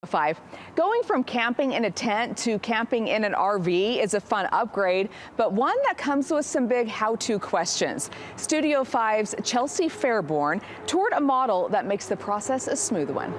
5. Going from camping in a tent to camping in an RV is a fun upgrade, but one that comes with some big how-to questions. Studio 5's Chelsea Fairborn toured a model that makes the process a smooth one.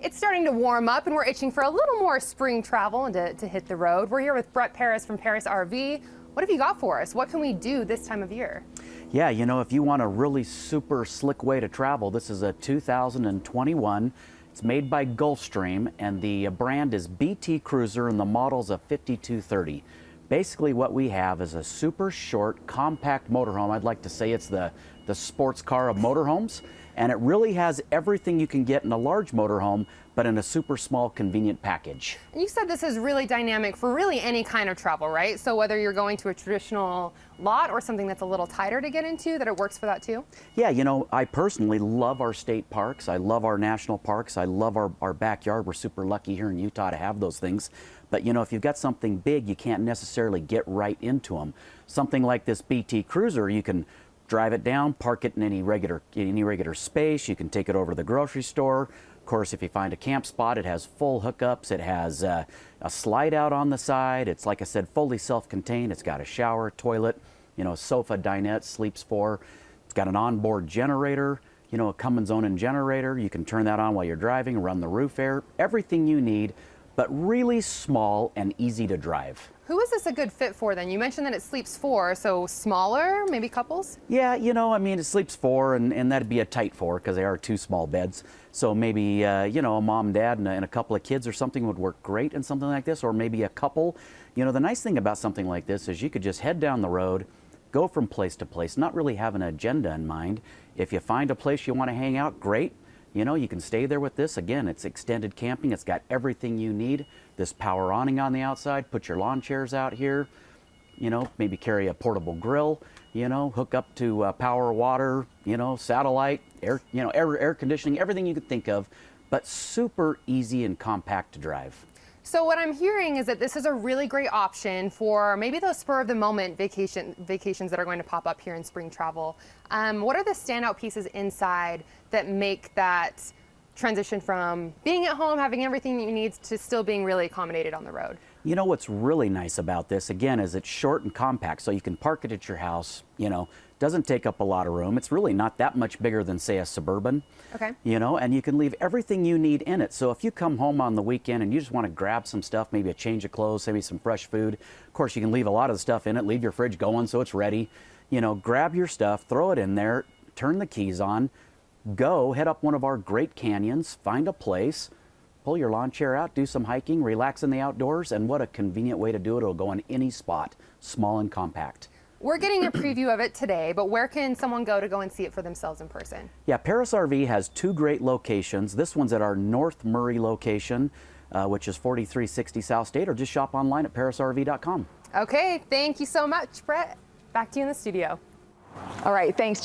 It's starting to warm up and we're itching for a little more spring travel and to hit the road. We're here with Parris from Parris RV. What have you got for us? What can we do this time of year? Yeah, you know, if you want a really super slick way to travel, this is a 2021. It's made by Gulfstream, and the brand is BT Cruiser, and the model's a 5230. Basically what we have is a super short, compact motorhome. I'd like to say it's the sports car of motorhomes, and it really has everything you can get in a large motorhome, but in a super small, convenient package. You said this is really dynamic for really any kind of travel, right? So whether you're going to a traditional lot or something that's a little tighter to get into, that it works for that too? Yeah, you know, I personally love our state parks. I love our national parks. I love our backyard. We're super lucky here in Utah to have those things. But you know, if you've got something big, you can't necessarily get right into them. Something like this BT Cruiser, you can drive it down, park it in any regular space. You can take it over to the grocery store. Of course, if you find a camp spot, it has full hookups. It has a slide out on the side. It's, like I said, fully self-contained. It's got a shower, toilet, you know, sofa, dinette, sleeps 4. It's got an onboard generator, you know, a Cummins own generator. You can turn that on while you're driving, run the roof air, everything you need, but really small and easy to drive. Who is this a good fit for then? You mentioned that it sleeps 4, so smaller, maybe couples? Yeah, you know, I mean, it sleeps 4, and that'd be a tight 4 because they are 2 small beds. So maybe, you know, a mom, dad, and a couple of kids or something would work great in something like this, or maybe a couple. You know, the nice thing about something like this is you could just head down the road, go from place to place, not really have an agenda in mind. If you find a place you want to hang out, great. You know, you can stay there with this. Again, it's extended camping. It's got everything you need. This power awning on the outside. Put your lawn chairs out here. You know, maybe carry a portable grill. You know, hook up to power, water. You know, satellite, air. You know, air conditioning. Everything you could think of, but super easy and compact to drive. So what I'm hearing is that this is a really great option for maybe those spur-of-the-moment vacations that are going to pop up here in spring travel. What are the standout pieces inside that make that transition from being at home, having everything that you need, to still being really accommodated on the road? You know what's really nice about this, again, is it's short and compact, so you can park it at your house, you know, doesn't take up a lot of room. It's really not that much bigger than, say, a Suburban. Okay. You know, and you can leave everything you need in it. So if you come home on the weekend and you just want to grab some stuff, maybe a change of clothes, maybe some fresh food, of course you can leave a lot of the stuff in it, leave your fridge going so it's ready. You know, grab your stuff, throw it in there, turn the keys on, go, head up one of our great canyons, find a place, pull your lawn chair out, do some hiking, relax in the outdoors, and what a convenient way to do it. It'll go in any spot, small and compact. We're getting a preview of it today, but where can someone go and see it for themselves in person? Yeah, Parris RV has 2 great locations. This one's at our North Murray location, which is 4360 South State, or just shop online at parrisrv.com. Okay, thank you so much, Brett. Back to you in the studio. All right, thanks.